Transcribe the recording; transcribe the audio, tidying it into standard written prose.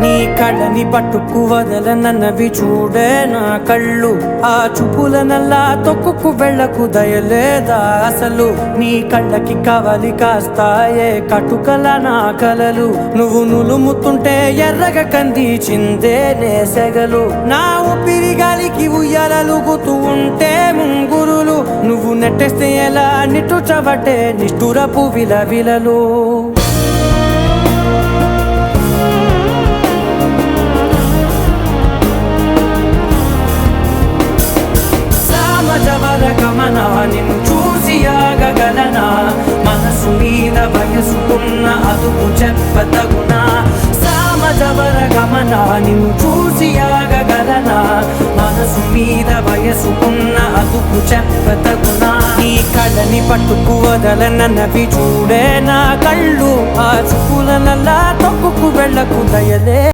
నీ కళ్ళని పట్టుకు వదలనన్నవి చూడే నా కళ్ళు ఆ చూపుల నల్లా తొక్కుకు వెళ్ళకు దయలేదా అసలు నీ కళ్ళకి కవలి కాస్తాయే కటుకల నా కలలు నువ్వు నులుముతుంటే ఎర్రగా కంది చిందే నేసెగలు నా ఊపిరి గాలికి ఉయ్యాలలుగుతూ ఉంటే ముంగురులు నువ్వు నెట్టేస్తే ఎలా నిట్టుచబట్టే నిష్ఠురపు విలవిలలు గమనా నిన్ను చూసి ఆగగలనా మనసు మీద వయసుకున్న అదుపు చెప్పతగునా సామజవర గమనా నిన్ను చూసి ఆగగలనా మనసు మీద వయసుకున్న అదుపు చెప్పతగునా నీ కళ్ళని పట్టుకు వదలనన్నవి చూడే నా కళ్ళు ఆ చూపుల నల్లా తొక్కుకు వెళ్ళకు దయలే